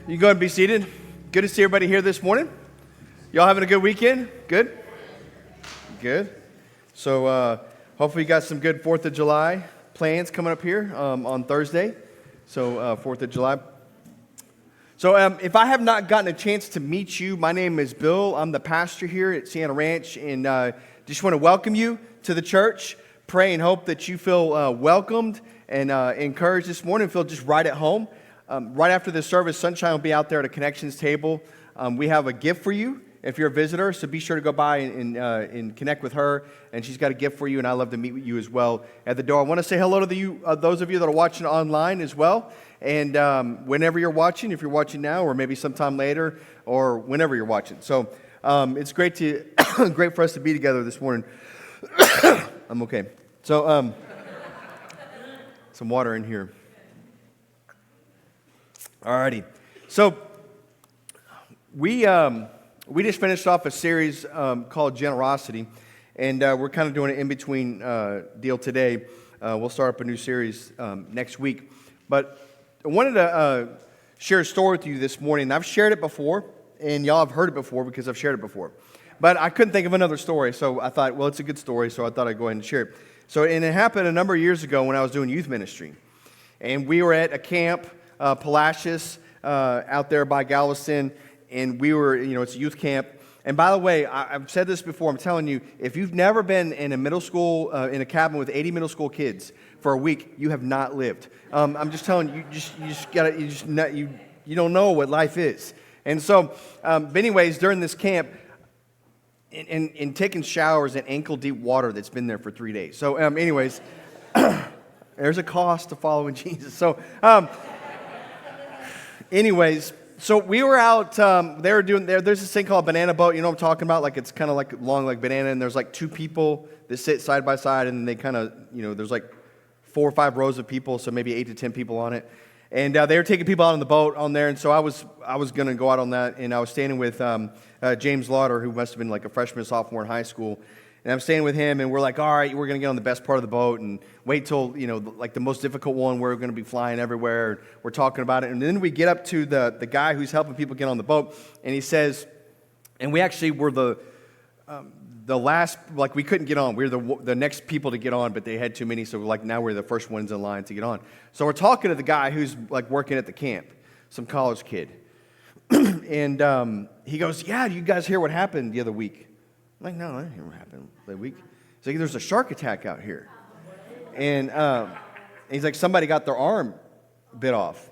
You can go ahead and be seated. Good to see everybody here this morning. Y'all having a good weekend? Good? Good. So hopefully you got some good 4th of July plans coming up here on Thursday. So 4th of July. So if I have not gotten a chance to meet you, my name is Bill. I'm the pastor here at Sienna Ranch, and just want to welcome you to the church. Pray and hope that you feel welcomed and encouraged this morning. Feel just right at home. Right after this service, Sunshine will be out there at a connections table. We have a gift for you if you're a visitor, so be sure to go by and connect with her. And she's got a gift for you, and I'd love to meet with you as well at the door. I want to say hello to those of you that are watching online as well. And whenever you're watching, if you're watching now or maybe sometime later or whenever you're watching. So it's great for us to be together this morning. I'm okay. So some water in here. Alrighty, so we just finished off a series called Generosity, and we're kind of doing an in-between deal today. We'll start up a new series next week, but I wanted to share a story with you this morning. I've shared it before, and y'all have heard it before because I've shared it before, but I couldn't think of another story, so I thought, well, it's a good story, so I thought I'd go ahead and share it. And it happened a number of years ago when I was doing youth ministry, and we were at a camp, Palacios, out there by Galveston, and we were, it's a youth camp. And by the way, I've said this before, I'm telling you, if you've never been in a middle school, in a cabin with 80 middle school kids for a week, you have not lived. I'm just telling you, you don't know what life is. And so, but anyways, during this camp, in taking showers in ankle-deep water that's been there for 3 days. So, anyways, there's a cost to following Jesus. So, anyways, so we were out, they were doing, there's this thing called a banana boat, you know what I'm talking about? Like it's kind of like long like banana, and there's like two people that sit side by side, and they kind of, there's like 4 or 5 rows of people, so maybe 8 to 10 people on it. And they were taking people out on the boat on there, and so I was going to go out on that, and I was standing with James Lauder, who must have been like a freshman, sophomore in high school. And I'm staying with him, and we're like, all right, we're going to get on the best part of the boat and wait till, like the most difficult one where we're going to be flying everywhere. We're talking about it. And then we get up to the guy who's helping people get on the boat, and he says, and we actually were the last, like we couldn't get on. We were the next people to get on, but they had too many, so like now we're the first ones in line to get on. So we're talking to the guy who's like working at the camp, some college kid. And he goes, yeah, you guys hear what happened the other week? I'm like, no, I didn't hear what happened that week. He's like, there's a shark attack out here. And he's like, somebody got their arm bit off.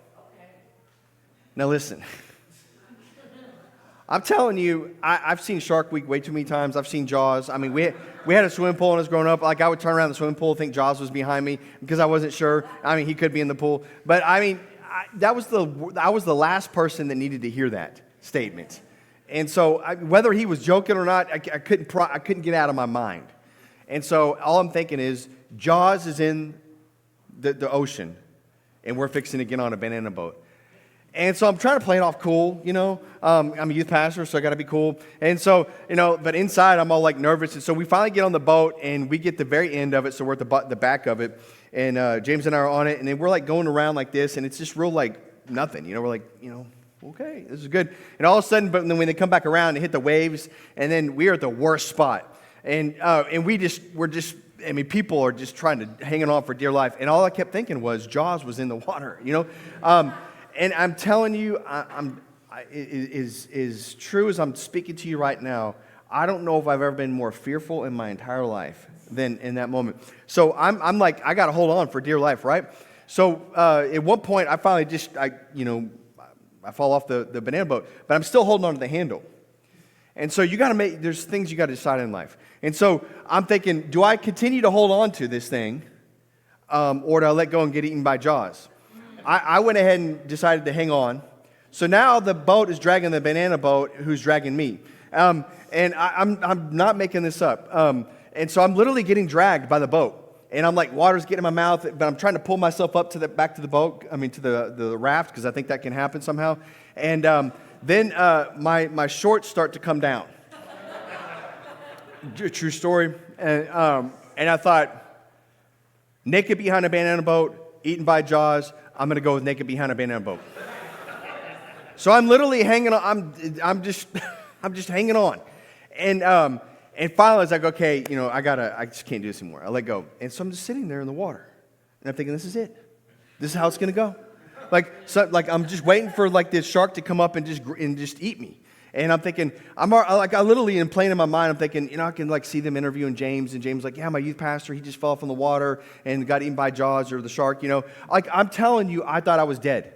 Now listen, I'm telling you, I've seen Shark Week way too many times. I've seen Jaws. I mean, we had a swimming pool when I was growing up. Like, I would turn around the swimming pool, think Jaws was behind me because I wasn't sure. I mean, he could be in the pool. But I mean, I was the last person that needed to hear that statement. And so, whether he was joking or not, I couldn't get out of my mind. And so, all I'm thinking is, Jaws is in the ocean, and we're fixing to get on a banana boat. And so, I'm trying to play it off cool, I'm a youth pastor, so I got to be cool. And so, but inside, I'm all like nervous. And so, we finally get on the boat, and we get the very end of it, so we're at the back of it. And James and I are on it, and then we're like going around like this, and it's just real like nothing, we're like, okay, this is good. And all of a sudden, but then when they come back around, they hit the waves, and then we are at the worst spot. And people are just trying to hanging on for dear life. And all I kept thinking was Jaws was in the water, And I'm telling you, as true as I'm speaking to you right now, I don't know if I've ever been more fearful in my entire life than in that moment. So I'm like, I got to hold on for dear life, right? So at one point, I finally I fall off the banana boat, but I'm still holding on to the handle. And so there's things you got to decide in life. And so I'm thinking, do I continue to hold on to this thing, or do I let go and get eaten by Jaws? I went ahead and decided to hang on. So now the boat is dragging the banana boat, who's dragging me. And I'm not making this up. And so I'm literally getting dragged by the boat. And I'm like, water's getting in my mouth, but I'm trying to pull myself up back to the boat, to the raft, because I think that can happen somehow. And then my shorts start to come down. True story. And I thought, naked behind a banana boat, eaten by Jaws, I'm going to go with naked behind a banana boat. So I'm literally hanging on. I'm just I'm just hanging on. And finally I was like, okay, I just can't do this anymore. I let go. And so I'm just sitting there in the water. And I'm thinking, this is it. This is how it's going to go. Like I'm just waiting for like this shark to come up and just eat me. And I'm thinking, I literally am playing in my mind. I'm thinking, I can like see them interviewing James, and James like, yeah, my youth pastor, he just fell from the water and got eaten by Jaws or the shark. Like I'm telling you, I thought I was dead,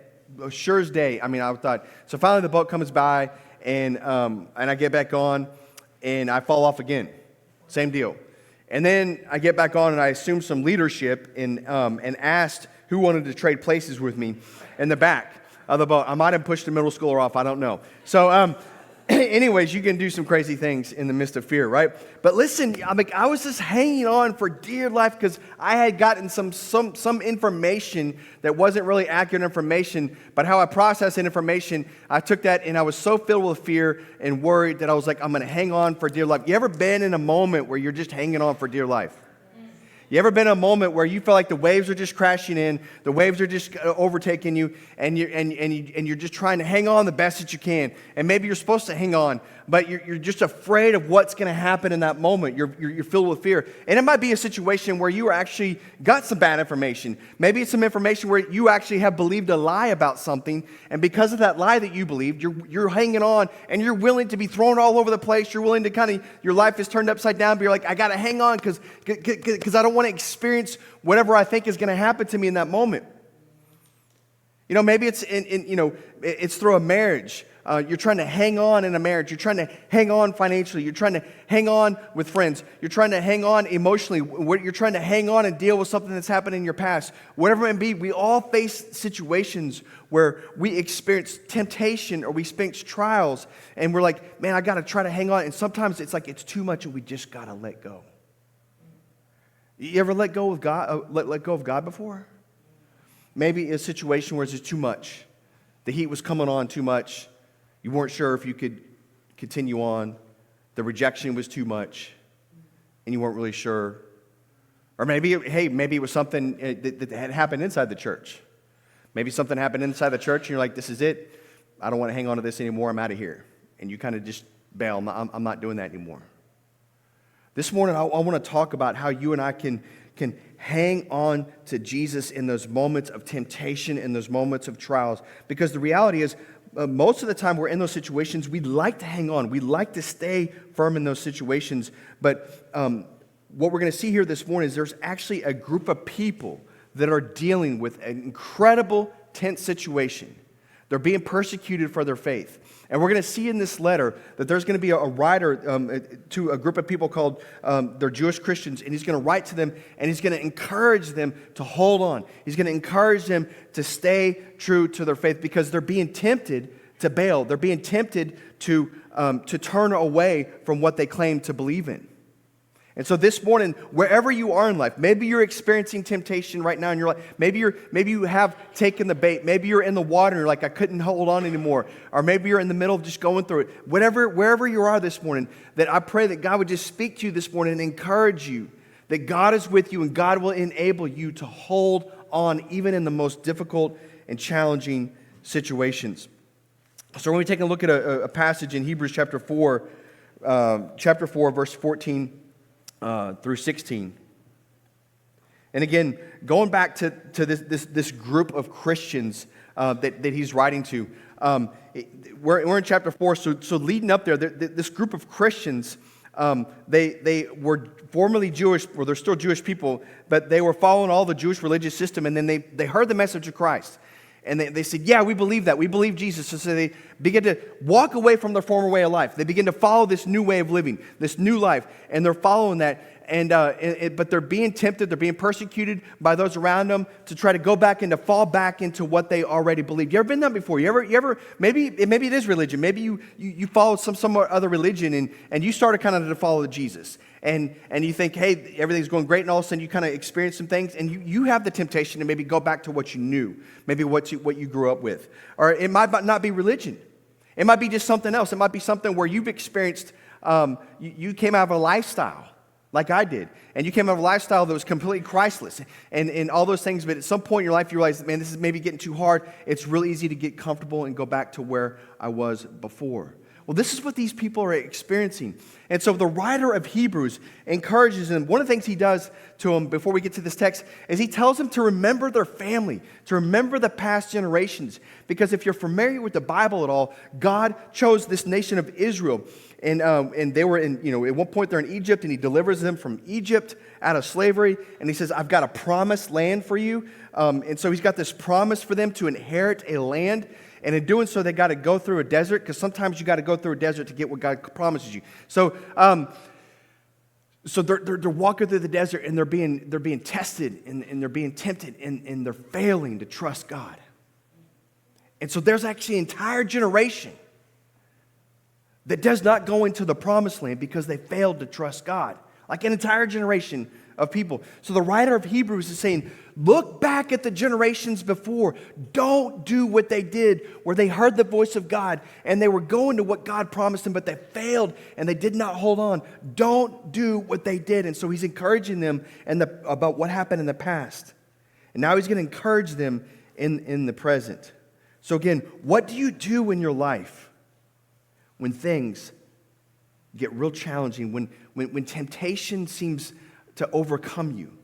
sure as day. I mean, I thought. So finally, the boat comes by, and I get back on, and I fall off again, same deal. And then I get back on, and I assumed some leadership, and asked who wanted to trade places with me in the back of the boat. I might have pushed a middle schooler off. I don't know. So. Anyways, you can do some crazy things in the midst of fear, right? But listen, I was just hanging on for dear life because I had gotten some information that wasn't really accurate information, but how I processed that information, I took that and I was so filled with fear and worried that I was like, I'm going to hang on for dear life. You ever been in a moment where you're just hanging on for dear life? You ever been in a moment where you feel like the waves are just crashing in, the waves are just overtaking you, and you're just trying to hang on the best that you can, and maybe you're supposed to hang on, but you're just afraid of what's going to happen in that moment. You're filled with fear, and it might be a situation where you actually got some bad information. Maybe it's some information where you actually have believed a lie about something, and because of that lie that you believed, you're hanging on, and you're willing to be thrown all over the place. You're willing to your life is turned upside down, but you're like, I got to hang on because I don't want to experience whatever I think is going to happen to me in that moment. Maybe it's it's through a marriage. You're trying to hang on in a marriage. You're trying to hang on financially. You're trying to hang on with friends. You're trying to hang on emotionally. You're trying to hang on and deal with something that's happened in your past. Whatever it may be, we all face situations where we experience temptation or we experience trials, and we're like, man, I got to try to hang on. And sometimes it's like it's too much, and we just got to let go. You ever let go of God? Let go of God before? Maybe a situation where it's just too much. The heat was coming on too much. You weren't sure if you could continue on. The rejection was too much, and you weren't really sure. Or maybe it was something that had happened inside the church. Maybe something happened inside the church, and you're like, this is it. I don't want to hang on to this anymore. I'm out of here. And you kind of just bail. I'm not doing that anymore. This morning, I want to talk about how you and I can hang on to Jesus in those moments of temptation, in those moments of trials. Because the reality is, most of the time we're in those situations, we like to hang on. We like to stay firm in those situations. But what we're going to see here this morning is there's actually a group of people that are dealing with an incredible, tense situation. They're being persecuted for their faith. And we're going to see in this letter that there's going to be a writer to a group of people called, they're Jewish Christians, and he's going to write to them, and he's going to encourage them to hold on. He's going to encourage them to stay true to their faith because they're being tempted to bail. They're being tempted to turn away from what they claim to believe in. And so this morning, wherever you are in life, maybe you're experiencing temptation right now in your life. Maybe you have taken the bait. Maybe you're in the water and you're like, I couldn't hold on anymore. Or maybe you're in the middle of just going through it. Wherever you are this morning, that I pray that God would just speak to you this morning and encourage you that God is with you and God will enable you to hold on even in the most difficult and challenging situations. So when we take a look at a passage in Hebrews chapter 4, verse 14 through 16. And again, going back to this group of Christians that he's writing to, we're in chapter 4, so leading up there, this group of Christians, they were formerly Jewish, or they're still Jewish people, but they were following all the Jewish religious system, and then they heard the message of Christ. And they said, yeah, we believe that. We believe Jesus. So they begin to walk away from their former way of life. They begin to follow this new way of living, this new life. And they're following that. But they're being tempted. They're being persecuted by those around them to try to go back and to fall back into what they already believed. You ever been there before? You ever maybe it is religion. Maybe you followed some other religion and you started kind of to follow Jesus. And you think, hey, everything's going great, and all of a sudden you kind of experience some things, and you have the temptation to maybe go back to what you knew, maybe what you grew up with. Or it might not be religion. It might be just something else. It might be something where you've experienced, you came out of a lifestyle like I did. And you came out of a lifestyle that was completely Christless and all those things. But at some point in your life, you realize, man, this is maybe getting too hard. It's really easy to get comfortable and go back to where I was before. Well, this is what these people are experiencing. And so the writer of Hebrews encourages them. One of the things he does to them before we get to this text is he tells them to remember their family, to remember the past generations. Because if you're familiar with the Bible at all, God chose this nation of Israel. And they were in, at one point they're in Egypt, and he delivers them from Egypt out of slavery. And he says, I've got a promised land for you. And so he's got this promise for them to inherit a land. And in doing so, they got to go through a desert, because sometimes you got to go through a desert to get what God promises you. So they're walking through the desert, and they're being tested, and they're being tempted, and they're failing to trust God. And so there's actually an entire generation that does not go into the promised land because they failed to trust God. Like an entire generation of people. So the writer of Hebrews is saying, look back at the generations before. Don't do what they did, where they heard the voice of God and they were going to what God promised them, but they failed and they did not hold on. Don't do what they did. And so he's encouraging them about what happened in the past. And now he's going to encourage them in the present. So again, what do you do in your life when things get real challenging, when temptation seems to overcome you,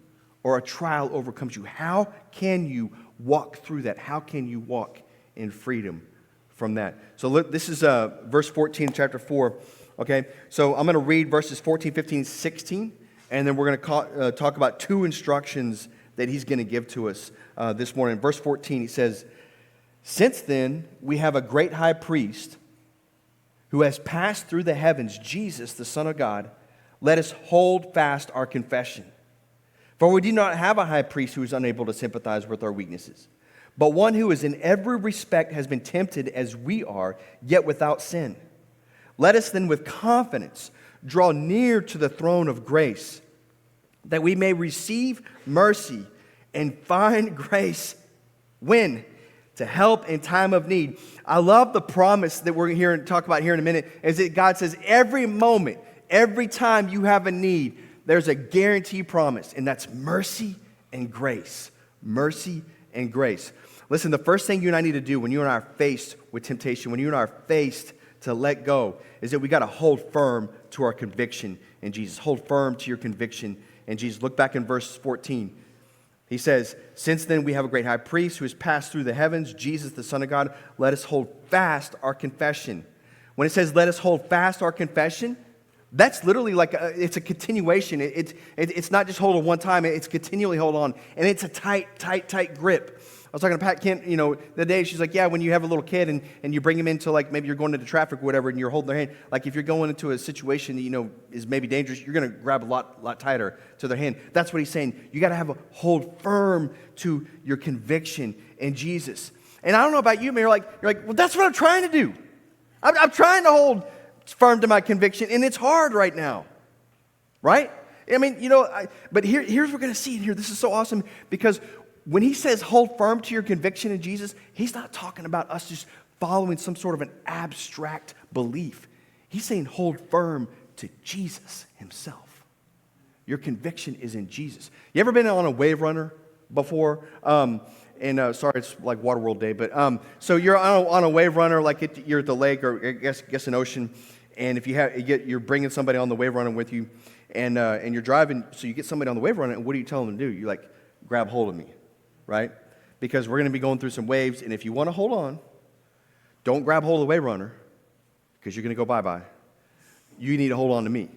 or a trial overcomes you? How can you walk through that? How can you walk in freedom from that? So look, this is verse 14, chapter 4. Okay, so I'm going to read verses 14, 15, 16, and then we're going to talk about two instructions that he's going to give to us this morning. Verse 14, he says, "Since then we have a great high priest who has passed through the heavens, Jesus, the Son of God. Let us hold fast our confession. For we do not have a high priest who is unable to sympathize with our weaknesses, but one who is in every respect has been tempted as we are, yet without sin. Let us then with confidence draw near to the throne of grace, that we may receive mercy and find grace." When? To help in time of need. I love the promise that we're here and talk about here in a minute, is that God says every moment, every time you have a need, there's a guaranteed promise, and that's mercy and grace. Mercy and grace. Listen, the first thing you and I need to do when you and I are faced with temptation, when you and I are faced to let go, is that we got to hold firm to our conviction in Jesus. Hold firm to your conviction in Jesus. Look back in verse 14. He says, "Since then we have a great high priest who has passed through the heavens, Jesus, the Son of God. Let us hold fast our confession." When it says, let us hold fast our confession, that's literally like it's a continuation. It's not just hold on one time. It's continually hold on. And it's a tight grip. I was talking to Pat Kent, the other day. She's like, yeah, when you have a little kid and you bring him into, like, maybe you're going into traffic or whatever, and you're holding their hand. Like, if you're going into a situation that, is maybe dangerous, you're going to grab a lot tighter to their hand. That's what he's saying. You got to hold firm to your conviction in Jesus. And I don't know about you, man. You're like, well, that's what I'm trying to do. I'm trying to hold firm to my conviction, and it's hard right now, right? I mean, but here's what we're going to see in here. This is so awesome, because when he says hold firm to your conviction in Jesus, he's not talking about us just following some sort of an abstract belief. He's saying hold firm to Jesus himself. Your conviction is in Jesus. You ever been on a wave runner before? Sorry, it's like Waterworld Day, but so you're on a wave runner, like you're at the lake or I guess an ocean, and if you're bringing somebody on the wave runner with you, and you're driving, so you get somebody on the wave runner, and what do you tell them to do? You're like, grab hold of me, right? Because we're going to be going through some waves, and if you want to hold on, don't grab hold of the wave runner, because you're going to go bye-bye. You need to hold on to me.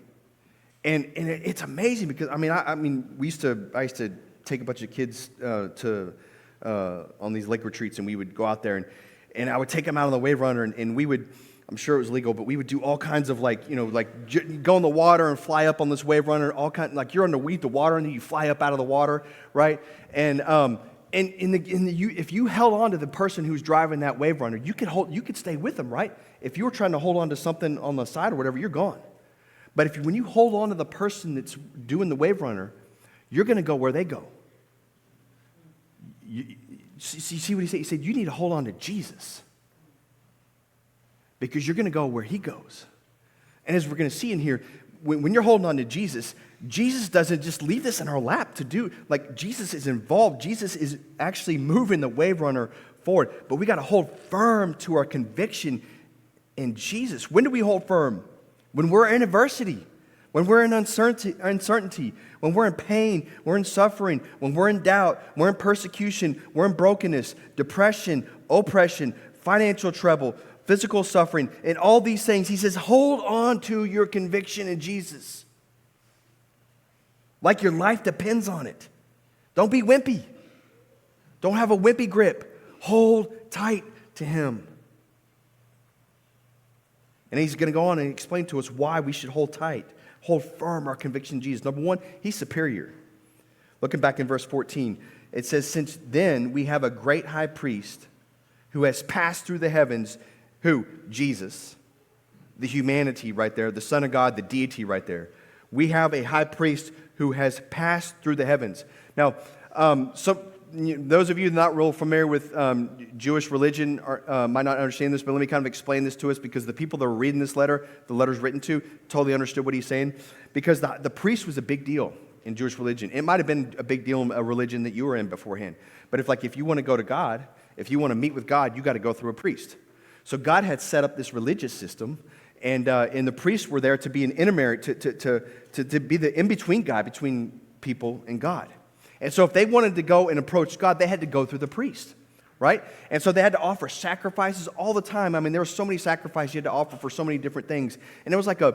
And it's amazing, because I mean, I used to take a bunch of kids on these lake retreats, and we would go out there, and I would take them out on the wave runner, and we would, I'm sure it was legal, but we would do all kinds of go in the water and fly up on this wave runner, like you're underneath the water and then you fly up out of the water, right? And if you held on to the person who's driving that wave runner, you could stay with them, right? If you were trying to hold on to something on the side or whatever, you're gone. But when you hold on to the person that's doing the wave runner, you're going to go where they go. You see what he said? He said, you need to hold on to Jesus, because you're going to go where he goes. And as we're going to see in here, when you're holding on to Jesus, Jesus doesn't just leave this in our lap to do. Like, Jesus is involved. Jesus is actually moving the wave runner forward. But we got to hold firm to our conviction in Jesus. When do we hold firm? When we're in adversity, when we're in uncertainty, when we're in pain, we're in suffering, when we're in doubt, we're in persecution, we're in brokenness, depression, oppression, financial trouble, physical suffering, and all these things. He says, hold on to your conviction in Jesus. Like your life depends on it. Don't be wimpy. Don't have a wimpy grip. Hold tight to him. And he's going to go on and explain to us why we should hold tight, hold firm our conviction in Jesus. Number one, he's superior. Looking back in verse 14, it says, since then we have a great high priest who has passed through the heavens. Who? Jesus. The humanity right there, the Son of God, the deity right there. We have a high priest who has passed through the heavens. Now, those of you not real familiar with Jewish religion might not understand this, but let me kind of explain this to us, because the people that were reading this letter, the letter's written to, totally understood what he's saying. Because the priest was a big deal in Jewish religion. It might have been a big deal in a religion that you were in beforehand. But if you want to go to God, if you want to meet with God, you got to go through a priest. So God had set up this religious system, and the priests were there to be an intermediary, to be the in-between guy between people and God. And so if they wanted to go and approach God, they had to go through the priest, right? And so they had to offer sacrifices all the time. I mean, there were so many sacrifices you had to offer for so many different things. And it was like a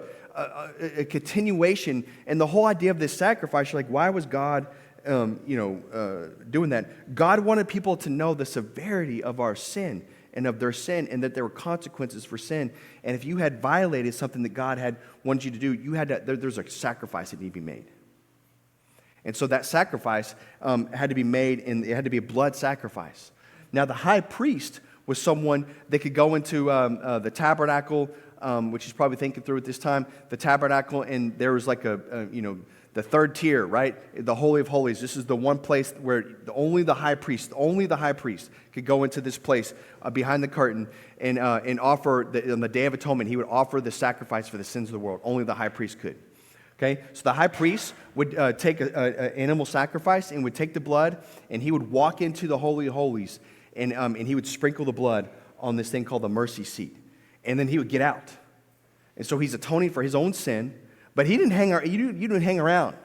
continuation. And the whole idea of this sacrifice, you're like, why was God doing that? God wanted people to know the severity of our sin and of their sin, and that there were consequences for sin. And if you had violated something that God had wanted you to do, there's a sacrifice that needed to be made. And so that sacrifice had to be made, and it had to be a blood sacrifice. Now, the high priest was someone that could go into the tabernacle, which he's probably thinking through at this time, the tabernacle, and there was like the third tier, right? The Holy of Holies. This is the one place where only the high priest could go into this place behind the curtain and offer, on the Day of Atonement, he would offer the sacrifice for the sins of the world. Only the high priest could. Okay? So the high priest would take an animal sacrifice and would take the blood, and he would walk into the Holy of Holies, and he would sprinkle the blood on this thing called the mercy seat. And then he would get out. And so he's atoning for his own sin. But he didn't hang around.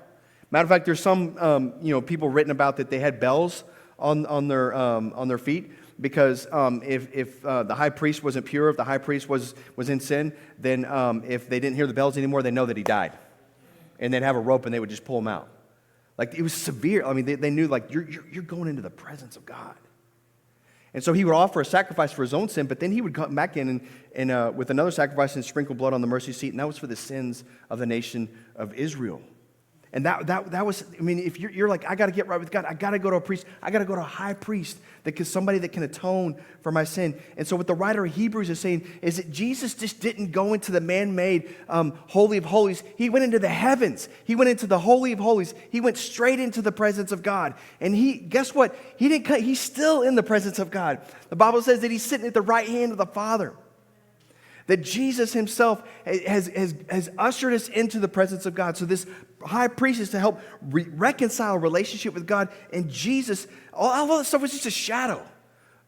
Matter of fact, there's some people written about that they had bells on their feet, because if the high priest wasn't pure, if the high priest was in sin, then if they didn't hear the bells anymore, they know that he died, and they'd have a rope and they would just pull him out. Like, it was severe. I mean, they knew, like, you're going into the presence of God. And so he would offer a sacrifice for his own sin, but then he would come back in and with another sacrifice and sprinkle blood on the mercy seat, and that was for the sins of the nation of Israel. And that was, I mean, if you're like, I got to get right with God, I got to go to a priest, I got to go to a high priest, somebody that can atone for my sin. And so what the writer of Hebrews is saying is that Jesus just didn't go into the man-made Holy of Holies. He went into the heavens. He went into the Holy of Holies. He went straight into the presence of God. And guess what? He's still in the presence of God. The Bible says that he's sitting at the right hand of the Father. That Jesus himself has ushered us into the presence of God. So this high priest is to help reconcile a relationship with God. And Jesus, all that stuff was just a shadow.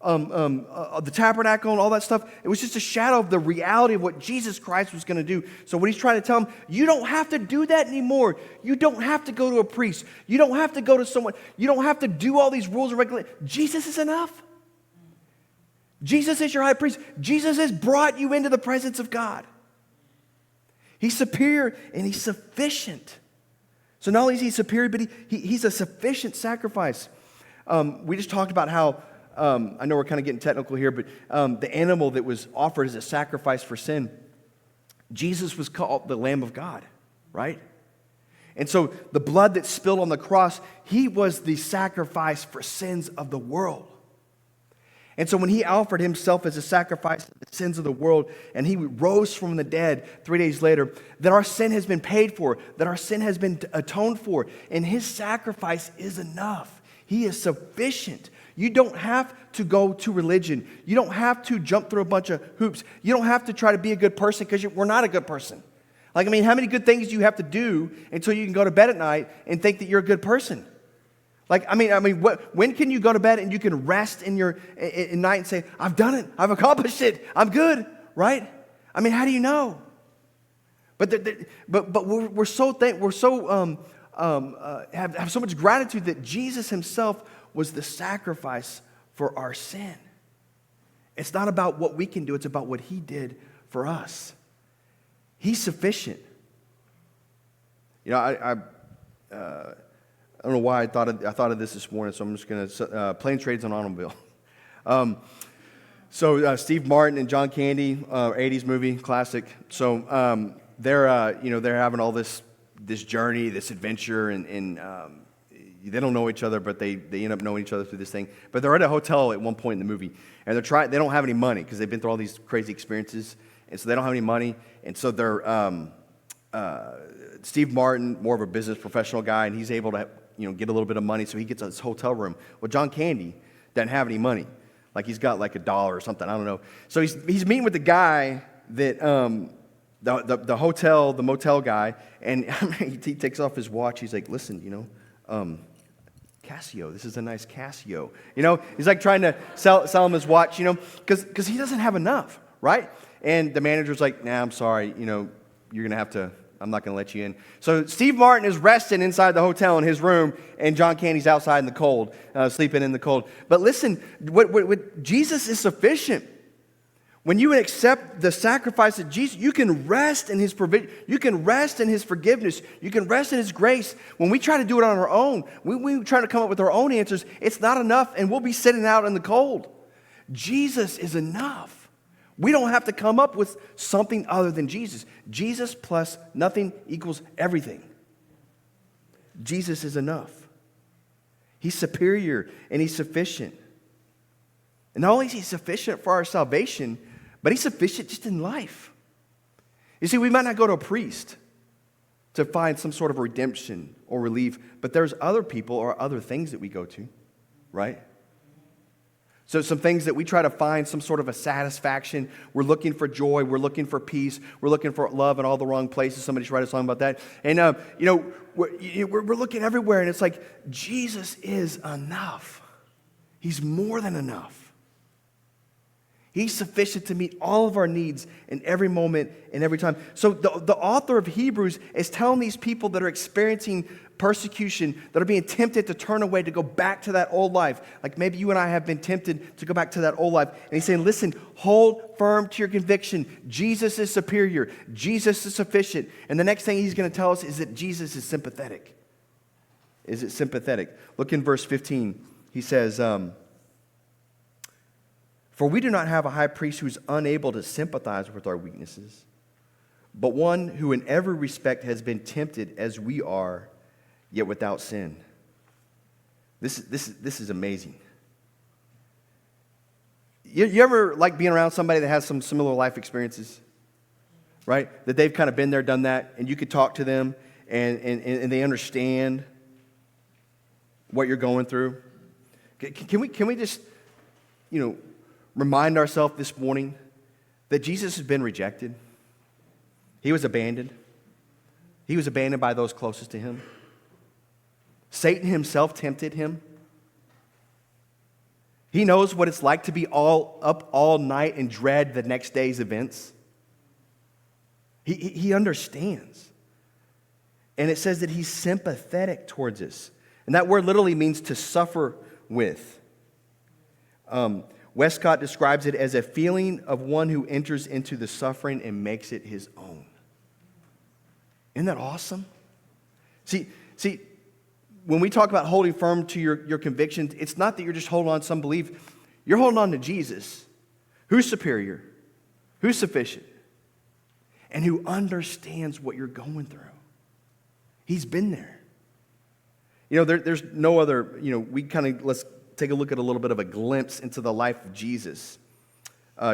The tabernacle and all that stuff, it was just a shadow of the reality of what Jesus Christ was going to do. So what he's trying to tell them, you don't have to do that anymore. You don't have to go to a priest. You don't have to go to someone. You don't have to do all these rules and regulations. Jesus is enough. Jesus is your high priest. Jesus has brought you into the presence of God. He's superior and he's sufficient. So not only is he superior, but he's a sufficient sacrifice. We just talked about how, I know we're kind of getting technical here, but the animal that was offered as a sacrifice for sin, Jesus was called the Lamb of God, right? And so the blood that spilled on the cross, he was the sacrifice for sins of the world. And so when he offered himself as a sacrifice for the sins of the world, and he rose from the dead 3 days later, that our sin has been paid for, that our sin has been atoned for, and his sacrifice is enough. He is sufficient. You don't have to go to religion. You don't have to jump through a bunch of hoops. You don't have to try to be a good person, because we're not a good person. Like, I mean, how many good things do you have to do until you can go to bed at night and think that you're a good person? Like, when can you go to bed and you can rest in night and say, I've done it, I've accomplished it, I'm good, right? I mean, how do you know? But we're so have so much gratitude that Jesus himself was the sacrifice for our sin. It's not about what we can do, it's about what he did for us. He's sufficient. You know, I don't know why I thought of this morning, so I'm just going to plane trades on automobile. Steve Martin and John Candy, 80s movie, classic. So they're having all this journey, this adventure, and they don't know each other, but they end up knowing each other through this thing. But they're at a hotel at one point in the movie, and they don't have any money because they've been through all these crazy experiences, and so they don't have any money, and so they're Steve Martin, more of a business professional guy, and he's able to get a little bit of money, so he gets this hotel room. Well, John Candy doesn't have any money. Like, he's got like $1 or something, I don't know. So he's meeting with the guy that the motel guy, and he takes off his watch. He's like, listen, Casio, this is a nice Casio. He's like trying to sell him his watch, because he doesn't have enough, right? And the manager's like, nah, I'm sorry, you're going to have to, I'm not going to let you in. So Steve Martin is resting inside the hotel in his room, and John Candy's outside in the cold, sleeping in the cold. But listen, what Jesus is sufficient. When you accept the sacrifice of Jesus, you can rest in his provision. You can rest in his forgiveness. You can rest in his grace. When we try to do it on our own, we try to come up with our own answers, it's not enough, and we'll be sitting out in the cold. Jesus is enough. We don't have to come up with something other than Jesus. Jesus plus nothing equals everything. Jesus is enough. He's superior and he's sufficient. And not only is he sufficient for our salvation, but he's sufficient just in life. You see, we might not go to a priest to find some sort of redemption or relief, but there's other people or other things that we go to, right? So some things that we try to find some sort of a satisfaction. We're looking for joy. We're looking for peace. We're looking for love in all the wrong places. Somebody should write a song about that. And, we're looking everywhere, and it's like Jesus is enough. He's more than enough. He's sufficient to meet all of our needs in every moment and every time. So the author of Hebrews is telling these people that are experiencing persecution, that are being tempted to turn away, to go back to that old life. Like maybe you and I have been tempted to go back to that old life. And he's saying, listen, hold firm to your conviction. Jesus is superior. Jesus is sufficient. And the next thing he's going to tell us is that Jesus is sympathetic. Is it sympathetic? Look in verse 15. He says, for we do not have a high priest who's unable to sympathize with our weaknesses, but one who in every respect has been tempted as we are, yet without sin. This is amazing. You ever like being around somebody that has some similar life experiences, right? That they've kind of been there, done that, and you could talk to them and they understand what you're going through. Can we just, remind ourselves this morning that Jesus has been rejected. He was abandoned. He was abandoned by those closest to him. Satan himself tempted him. He knows what it's like to be up all night and dread the next day's events. He understands. And it says that he's sympathetic towards us. And that word literally means to suffer with. Westcott describes it as a feeling of one who enters into the suffering and makes it his own. Isn't that awesome? See, when we talk about holding firm to your convictions, it's not that you're just holding on to some belief. You're holding on to Jesus, who's superior, who's sufficient, and who understands what you're going through. He's been there. There's no other, let's take a look at a little bit of a glimpse into the life of Jesus.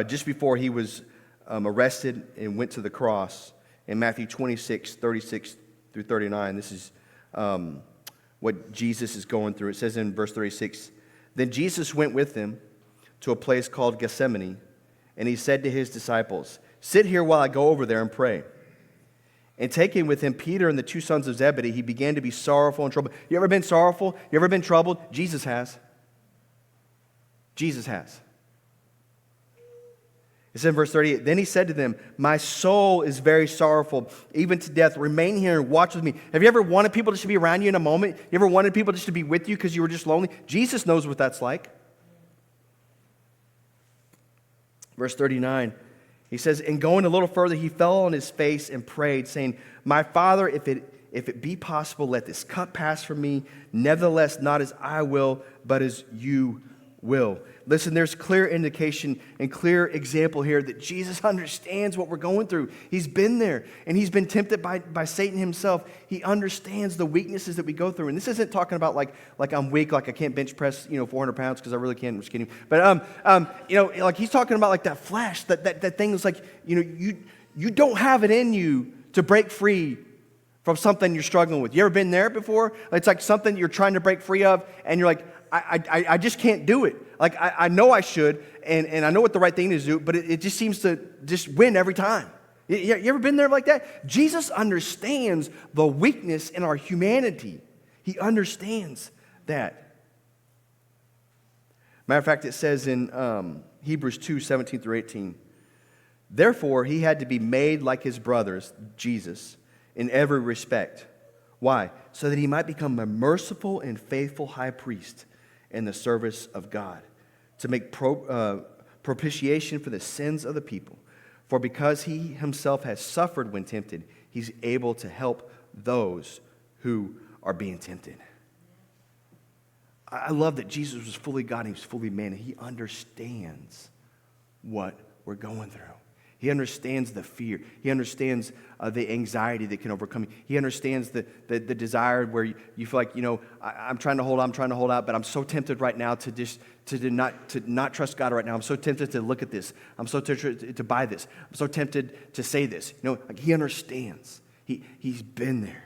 Just before he was arrested and went to the cross, in Matthew 26, 36 through 39, this is what Jesus is going through. It says in verse 36, then Jesus went with them to a place called Gethsemane, and he said to his disciples, sit here while I go over there and pray. And taking with him Peter and the two sons of Zebedee, he began to be sorrowful and troubled. You ever been sorrowful? You ever been troubled? Jesus has. Jesus has. It says in verse 38, then he said to them, my soul is very sorrowful, even to death. Remain here and watch with me. Have you ever wanted people just to be around you in a moment? You ever wanted people just to be with you because you were just lonely? Jesus knows what that's like. Verse 39, he says, and going a little further, he fell on his face and prayed, saying, my Father, if it be possible, let this cup pass from me. Nevertheless, not as I will, but as you will. Listen, there's clear indication and clear example here that Jesus understands what we're going through. He's been there, and he's been tempted by Satan himself. He understands the weaknesses that we go through. And this isn't talking about like I'm weak, like I can't bench press 400 pounds because I really can't. I'm just kidding. But like he's talking about like that flesh, that thing is like you don't have it in you to break free from something you're struggling with. You ever been there before? It's like something you're trying to break free of, and you're like, I just can't do it. Like, I know I should, and I know what the right thing is to do, but it just seems to just win every time. You ever been there like that? Jesus understands the weakness in our humanity. He understands that. Matter of fact, it says in Hebrews 2, 17 through 18, therefore, he had to be made like his brothers, Jesus, in every respect. Why? So that he might become a merciful and faithful high priest in the service of God, to make propitiation for the sins of the people. For because he himself has suffered when tempted, he's able to help those who are being tempted. I love that Jesus was fully God and he was fully man, and he understands what we're going through. He understands the fear. He understands the anxiety that can overcome you. He understands the desire where you feel like, I'm trying to hold out, but I'm so tempted right now to not trust God right now. I'm so tempted to look at this. I'm so tempted to buy this. I'm so tempted to say this. Like he understands. He's been there.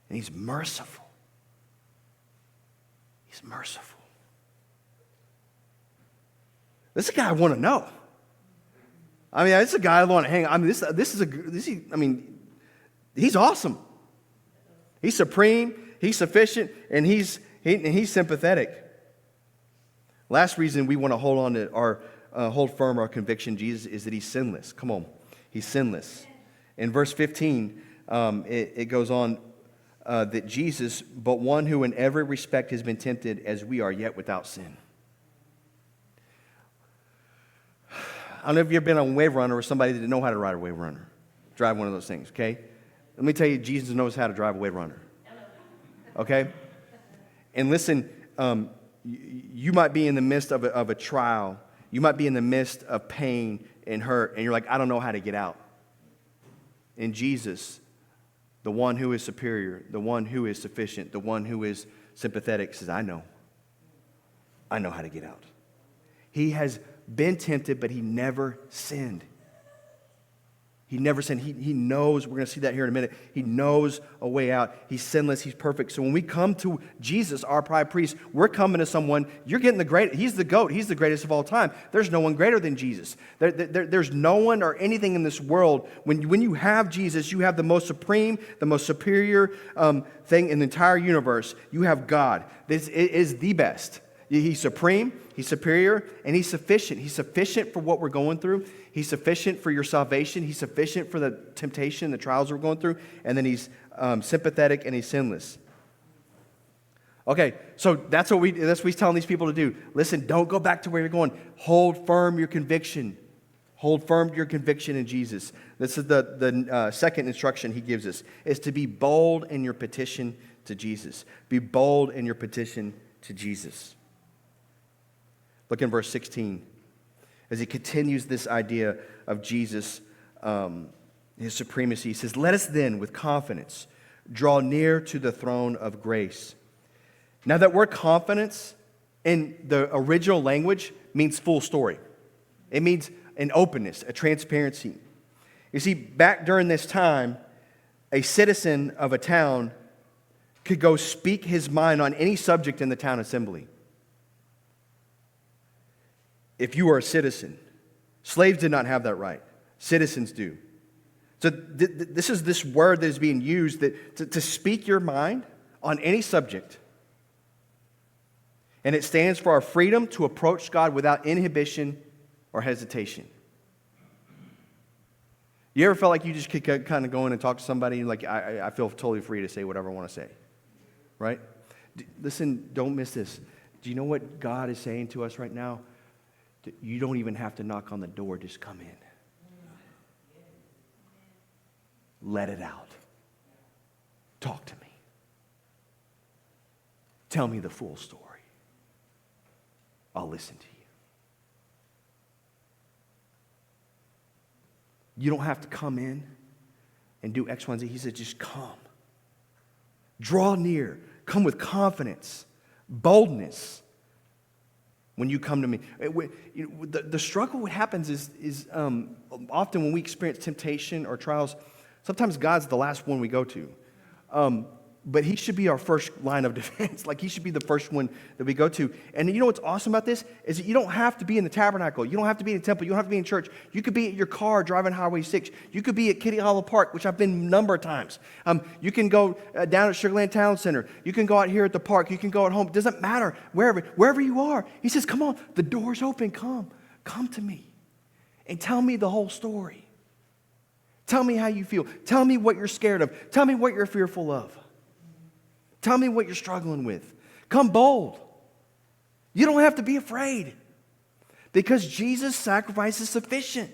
And he's merciful. He's merciful. This is a guy I want to know. I mean, this is a guy I want to hang. I mean, he's awesome. He's supreme. He's sufficient, and he's sympathetic. Last reason we want to hold firm our conviction, Jesus, is that he's sinless. Come on, he's sinless. In verse 15, it goes on that Jesus, but one who in every respect has been tempted as we are, yet without sin. I don't know if you've ever been on a wave runner or somebody that didn't know how to ride a wave runner. Drive one of those things, okay? Let me tell you, Jesus knows how to drive a wave runner. Okay? And listen, you might be in the midst of a trial. You might be in the midst of pain and hurt, and you're like, I don't know how to get out. And Jesus, the one who is superior, the one who is sufficient, the one who is sympathetic, says, I know how to get out. He has been tempted, but he never sinned. He never sinned. He knows, we're going to see that here in a minute. He knows a way out. He's sinless. He's perfect. So when we come to Jesus, our high priest, we're coming to someone, you're getting the great, he's the GOAT. He's the greatest of all time. There's no one greater than Jesus. There's no one or anything in this world. When you have Jesus, you have the most supreme, the most superior thing in the entire universe. You have God. This is the best. He's supreme, he's superior, and he's sufficient. He's sufficient for what we're going through. He's sufficient for your salvation. He's sufficient for the temptation, the trials we're going through. And then he's sympathetic and he's sinless. Okay, so that's what he's telling these people to do. Listen, don't go back to where you're going. Hold firm your conviction. Hold firm your conviction in Jesus. This is the second instruction he gives us, is to be bold in your petition to Jesus. Be bold in your petition to Jesus. Look in verse 16. As he continues this idea of Jesus, his supremacy, he says, let us then with confidence draw near to the throne of grace. Now that word confidence in the original language means full story. It means an openness, a transparency. You see, back during this time, a citizen of a town could go speak his mind on any subject in the town assembly. If you were a citizen, slaves did not have that right. Citizens do. So this is this word that is being used to speak your mind on any subject. And it stands for our freedom to approach God without inhibition or hesitation. You ever felt like you just could kind of go in and talk to somebody and like, I feel totally free to say whatever I want to say, right? Listen, don't miss this. Do you know what God is saying to us right now? You don't even have to knock on the door, just come in. Let it out. Talk to me. Tell me the full story. I'll listen to you. You don't have to come in and do X, Y, and Z. He said, just come. Draw near. Come with confidence, boldness when you come to me. The struggle what happens is often when we experience temptation or trials, sometimes God's the last one we go to. But he should be our first line of defense. Like he should be the first one that we go to. And you know what's awesome about this? Is that you don't have to be in the tabernacle. You don't have to be in the temple. You don't have to be in church. You could be at your car driving Highway 6. You could be at Kitty Hollow Park, which I've been a number of times. You can go down at Sugar Land Town Center. You can go out here at the park. You can go at home. It doesn't matter. Wherever you are. He says, come on. The door's open. Come. Come to me. And tell me the whole story. Tell me how you feel. Tell me what you're scared of. Tell me what you're fearful of. Tell me what you're struggling with. Come bold. You don't have to be afraid because Jesus' sacrifice is sufficient.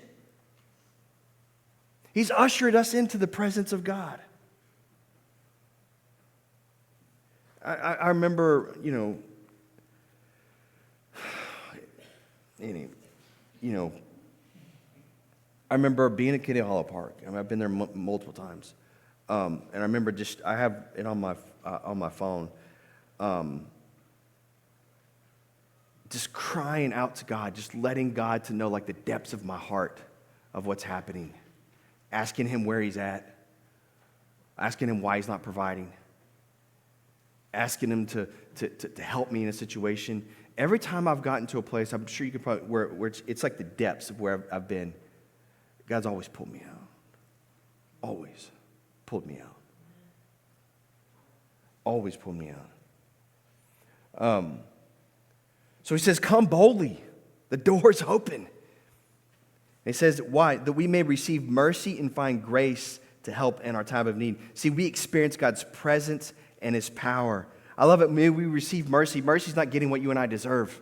He's ushered us into the presence of God. I remember, I remember being at Kitty Hollow Park. I mean, I've been there multiple times. And I remember I have it on my phone, just crying out to God, just letting God to know like the depths of my heart of what's happening, asking him where he's at, asking him why he's not providing, asking him to help me in a situation. Every time I've gotten to a place, I'm sure you could probably, where it's like the depths of where I've been, God's always pulled me out. Always pulled me out. Always pulled me out. So he says, come boldly. The door's open. And he says, why? That we may receive mercy and find grace to help in our time of need. See, we experience God's presence and his power. I love it. May we receive mercy. Mercy's not getting what you and I deserve,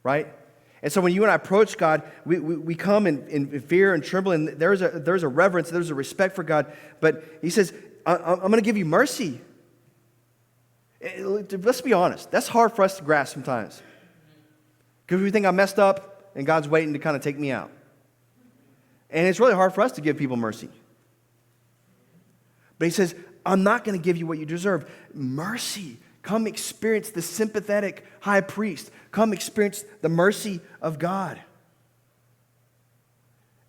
right? And so when you and I approach God, we come in fear and trembling. There's a reverence, there's a respect for God. But he says, I'm going to give you mercy. Let's be honest. That's hard for us to grasp sometimes. Because we think I messed up and God's waiting to kind of take me out. And it's really hard for us to give people mercy. But he says, I'm not going to give you what you deserve. Mercy. Come experience the sympathetic high priest. Come experience the mercy of God.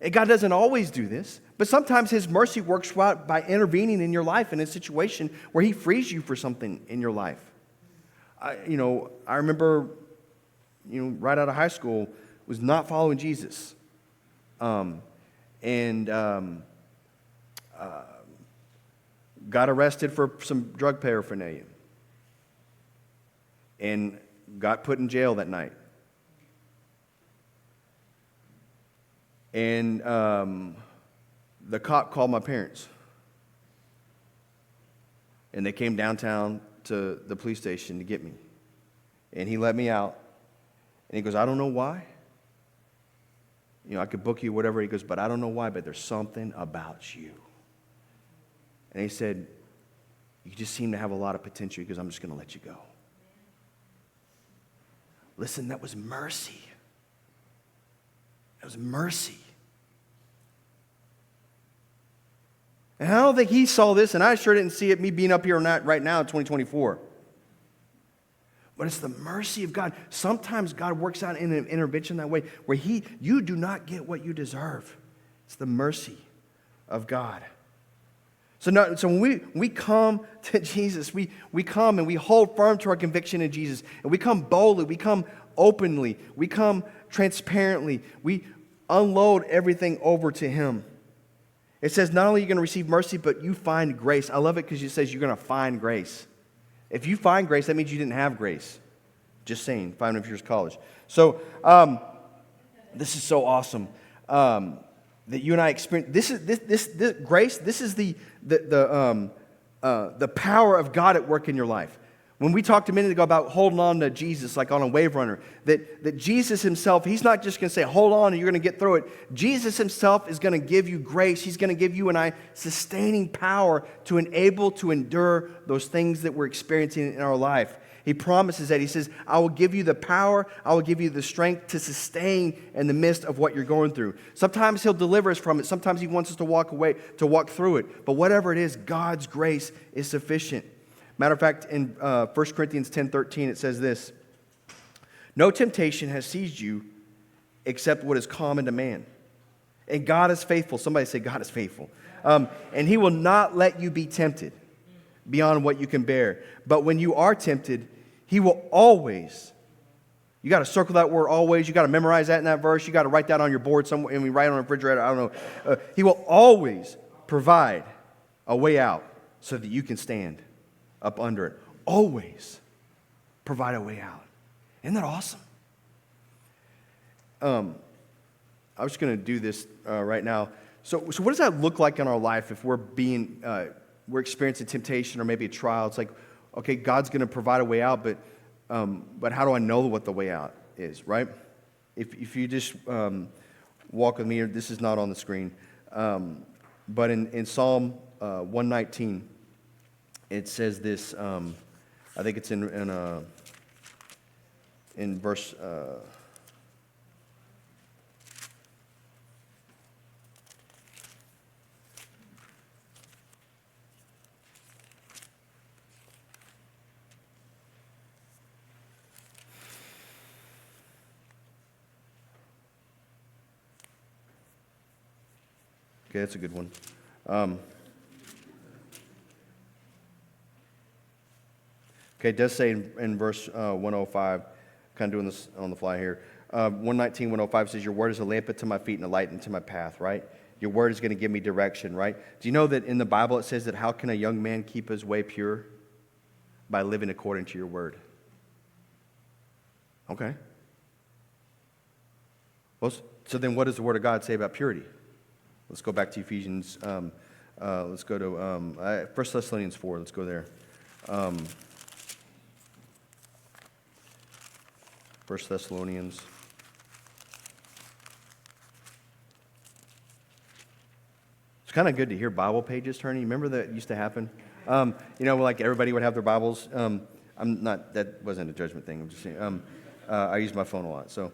And God doesn't always do this, but sometimes his mercy works out by intervening in your life in a situation where he frees you for something in your life. I remember, right out of high school, was not following Jesus. Got arrested for some drug paraphernalia. And got put in jail that night. And the cop called my parents. And they came downtown to the police station to get me. And he let me out. And he goes, I don't know why. I could book you, whatever. He goes, but I don't know why, but there's something about you. And he said, you just seem to have a lot of potential. He goes, I'm just going to let you go. Listen, that was mercy. That was mercy. And I don't think he saw this, and I sure didn't see it, me being up here right now in 2024. But it's the mercy of God. Sometimes God works out in an intervention that way where you do not get what you deserve. It's the mercy of God. So when we come to Jesus, we come and we hold firm to our conviction in Jesus. And we come boldly, we come openly, we come transparently. We unload everything over to him. It says not only are you going to receive mercy, but you find grace. I love it because it says you're going to find grace. If you find grace, that means you didn't have grace. Just saying, 500 years college. So this is so awesome that you and I experience. This grace. This is the power of God at work in your life. When we talked a minute ago about holding on to Jesus like on a wave runner, that Jesus himself, he's not just going to say, hold on and you're going to get through it. Jesus himself is going to give you grace. He's going to give you and I sustaining power to enable to endure those things that we're experiencing in our life. He promises that. He says, I will give you the power, I will give you the strength to sustain in the midst of what you're going through. Sometimes he'll deliver us from it. Sometimes he wants us to walk away, to walk through it. But whatever it is, God's grace is sufficient. Matter of fact, in 1 Corinthians 10:13, it says this, no temptation has seized you except what is common to man. And God is faithful. Somebody say, God is faithful. And he will not let you be tempted beyond what you can bear. But when you are tempted, he will always, you got to circle that word always. You got to memorize that in that verse. You got to write that on your board somewhere, and we write it on a refrigerator. I don't know. He will always provide a way out so that you can stand up under it. Always provide a way out. Isn't that awesome? I was going to do this right now. So what does that look like in our life if we're experiencing temptation or maybe a trial? It's like, okay, God's going to provide a way out, but how do I know what the way out is, right? If you just walk with me, this is not on the screen, but in Psalm 119, it says this, I think it's in verse... Okay, that's a good one. Okay, it does say in verse 105, kind of doing this on the fly here. 119, 105 says, your word is a lamp unto my feet and a light unto my path, right? Your word is going to give me direction, right? Do you know that in the Bible it says that how can a young man keep his way pure? By living according to your word. Okay. Well, so then what does the word of God say about purity? Let's go back to Ephesians. Let's go to 1 Thessalonians 4. Let's go there. 1 Thessalonians. It's kind of good to hear Bible pages turning. Remember that used to happen? Like everybody would have their Bibles. That wasn't a judgment thing. I'm just saying. I use my phone a lot. So,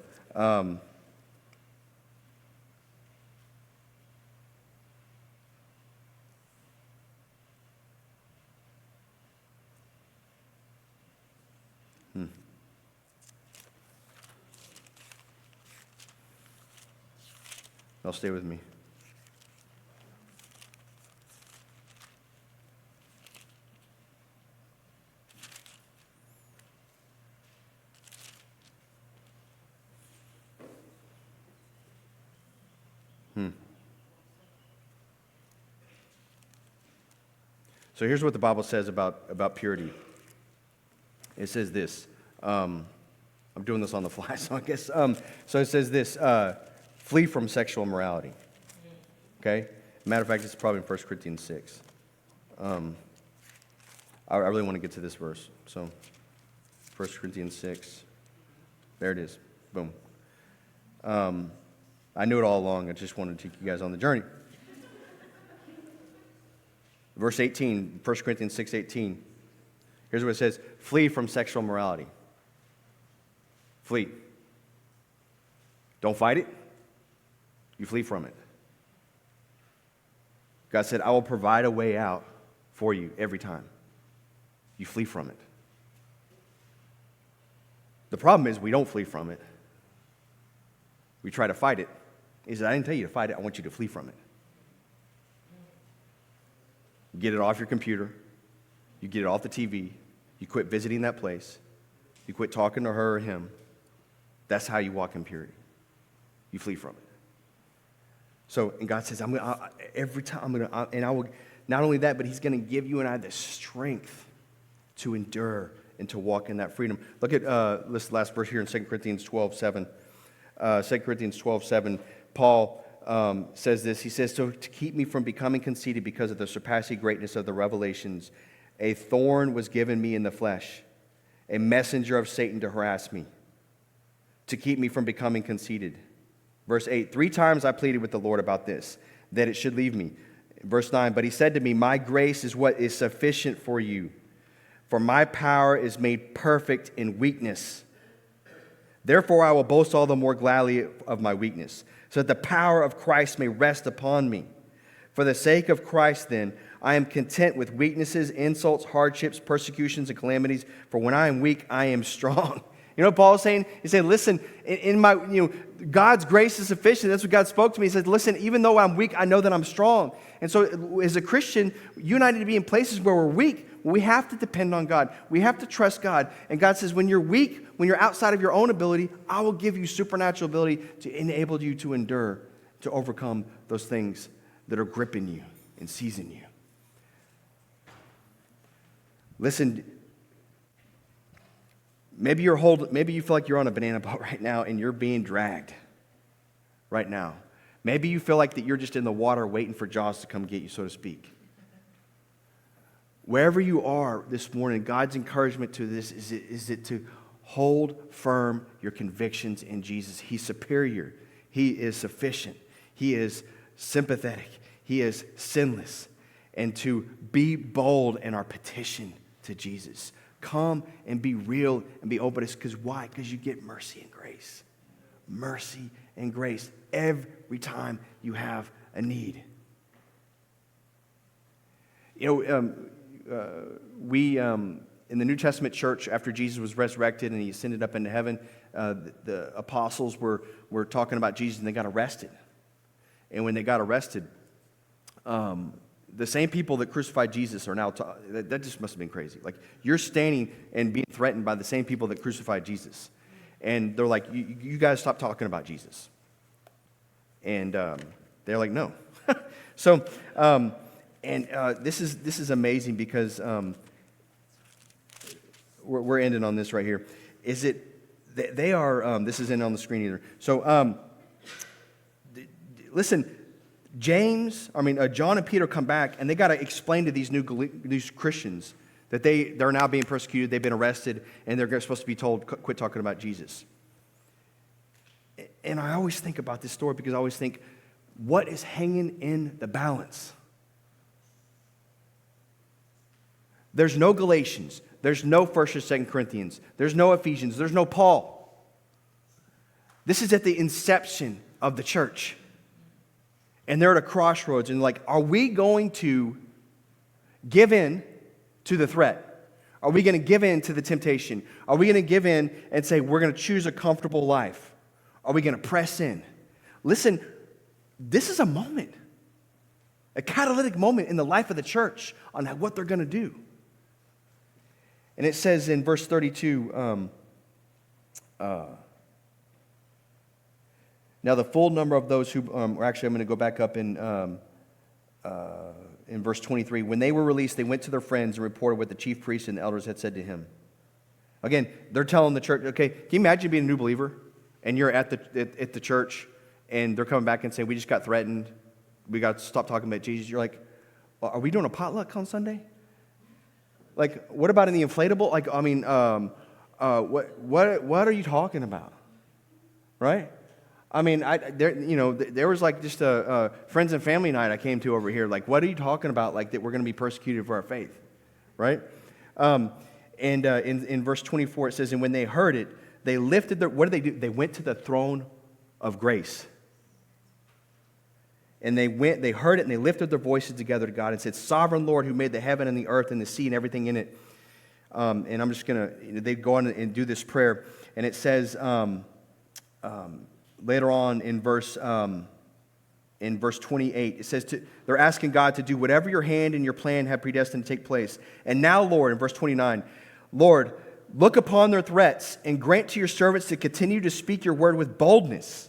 I'll stay with me. So here's what the Bible says about purity. It says this. I'm doing this on the fly, so I guess. So it says this. Flee from sexual immorality. Okay? Matter of fact, it's probably in 1 Corinthians 6. I really want to get to this verse. So 1 Corinthians 6. There it is. Boom. I knew it all along. I just wanted to take you guys on the journey. Verse 18, 1 Corinthians 6:18. Here's what it says. Flee from sexual immorality. Flee. Don't fight it. You flee from it. God said, I will provide a way out for you every time. You flee from it. The problem is we don't flee from it. We try to fight it. He said, I didn't tell you to fight it. I want you to flee from it. You get it off your computer. You get it off the TV. You quit visiting that place. You quit talking to her or him. That's how you walk in purity. You flee from it. So, and God says, every time and I will, not only that, but he's going to give you and I the strength to endure and to walk in that freedom. Look at this last verse here in 2 Corinthians 12:7. 2 Corinthians 12:7, Paul says this. He says, so to keep me from becoming conceited because of the surpassing greatness of the revelations, a thorn was given me in the flesh, a messenger of Satan to harass me, to keep me from becoming conceited. Verse 8, 3 times I pleaded with the Lord about this, that it should leave me. Verse 9, but he said to me, my grace is what is sufficient for you, for my power is made perfect in weakness. Therefore I will boast all the more gladly of my weakness, so that the power of Christ may rest upon me. For the sake of Christ, then, I am content with weaknesses, insults, hardships, persecutions, and calamities, for when I am weak, I am strong. You know what Paul's saying? He's saying, listen, in my, God's grace is sufficient. That's what God spoke to me. He said, listen, even though I'm weak, I know that I'm strong. And so as a Christian, you and I need to be in places where we're weak. We have to depend on God. We have to trust God. And God says, when you're weak, when you're outside of your own ability, I will give you supernatural ability to enable you to endure, to overcome those things that are gripping you and seizing you. Listen, maybe you feel like you're on a banana boat right now and you're being dragged right now. Maybe you feel like that you're just in the water waiting for Jaws to come get you, so to speak. Wherever you are this morning, God's encouragement to this is it to hold firm your convictions in Jesus. He's superior. He is sufficient. He is sympathetic. He is sinless. And to be bold in our petition to Jesus. Come and be real and be open. Because why? Because you get mercy and grace. Mercy and grace every time you have a need. We in the New Testament church, after Jesus was resurrected and he ascended up into heaven, the apostles were talking about Jesus and they got arrested. And when they got arrested, the same people that crucified Jesus are now, that just must have been crazy. Like, you're standing and being threatened by the same people that crucified Jesus. And they're like, you guys stop talking about Jesus. And they're like, no. So, this is amazing because we're ending on this right here. They are, this isn't on the screen either. So, listen, John and Peter come back, and they got to explain to these Christians that they're now being persecuted, they've been arrested, and they're supposed to be told, quit talking about Jesus. And I always think about this story because I always think, what is hanging in the balance? There's no Galatians, there's no 1st or 2nd Corinthians, there's no Ephesians, there's no Paul. This is at the inception of the church. And they're at a crossroads, and like, are we going to give in to the threat? Are we going to give in to the temptation? Are we going to give in and say, we're going to choose a comfortable life? Are we going to press in? Listen, this is a moment, a catalytic moment in the life of the church on what they're going to do. And it says in verse 32, now the full number of those who, actually I'm going to go back up in verse 23. When they were released, they went to their friends and reported what the chief priests and the elders had said to him. Again, they're telling the church, okay, can you imagine being a new believer and you're at the church and they're coming back and saying, we just got threatened, we got to stop talking about Jesus. You're like, well, are we doing a potluck on Sunday? Like, what about in the inflatable? Like, I mean, what are you talking about? Right? I mean, there was like just a friends and family night I came to over here. Like, what are you talking about? Like, that we're going to be persecuted for our faith, right? In verse 24 it says, and when they heard it, they lifted their. What did they do? They went to the throne of grace. And they heard it, and they lifted their voices together to God and said, Sovereign Lord, who made the heaven and the earth and the sea and everything in it. And I'm just going to, they go on and do this prayer. And it says later on in verse 28, it says, they're asking God to do whatever your hand and your plan have predestined to take place. And now, Lord, in verse 29, Lord, look upon their threats and grant to your servants to continue to speak your word with boldness.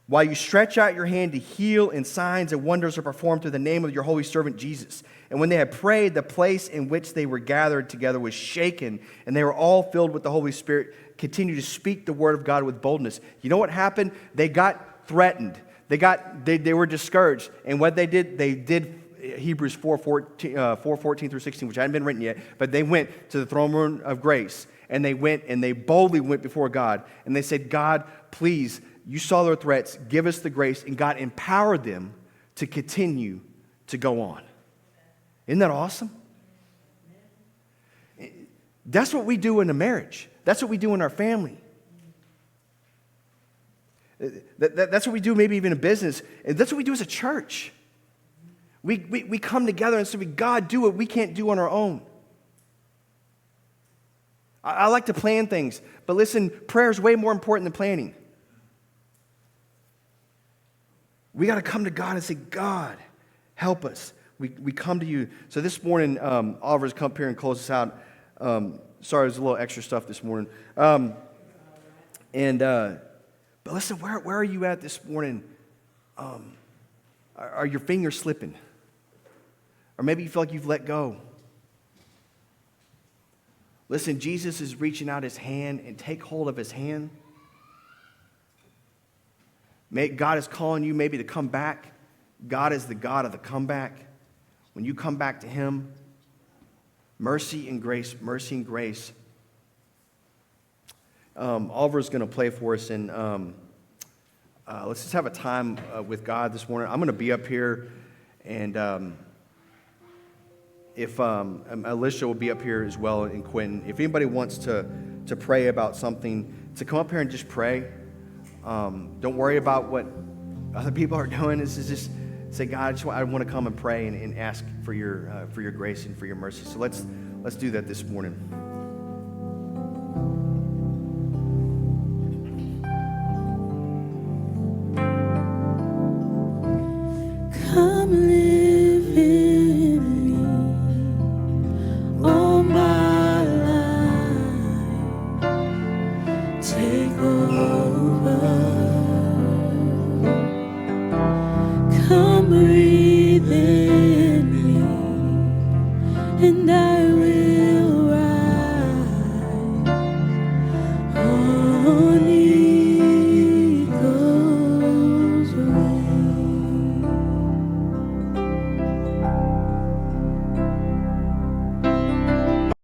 while you stretch out your hand to heal, and signs and wonders are performed through the name of your holy servant Jesus. And when they had prayed, the place in which they were gathered together was shaken, and they were all filled with the Holy Spirit, continued to speak the word of God with boldness. You know what happened? They got threatened. They were discouraged. And what they did Hebrews 4:14 through 16, which hadn't been written yet, but they went to the throne room of grace, and they boldly went before God, and they said, God, please, you saw their threats, give us the grace, and God empowered them to continue to go on. Isn't that awesome? That's what we do in a marriage. That's what we do in our family. That's what we do maybe even in business. And that's what we do as a church. We come together and say, God, do what we can't do on our own. I like to plan things, but listen, prayer is way more important than planning. We got to come to God and say, God, help us. We come to you. So this morning, Oliver's come up here and close us out. Sorry, there's a little extra stuff this morning. But listen, where are you at this morning? Are your fingers slipping? Or maybe you feel like you've let go. Listen, Jesus is reaching out his hand, and take hold of his hand. God is calling you maybe to come back. God is the God of the comeback. When you come back to him, mercy and grace, mercy and grace. Oliver's going to play for us, and let's just have a time with God this morning. I'm going to be up here, and if Alicia will be up here as well, and Quentin. If anybody wants to pray about something, to come up here and just pray. Don't worry about what other people are doing. This is just say, God, I want to come and pray and ask for your grace and for your mercy. So let's do that this morning.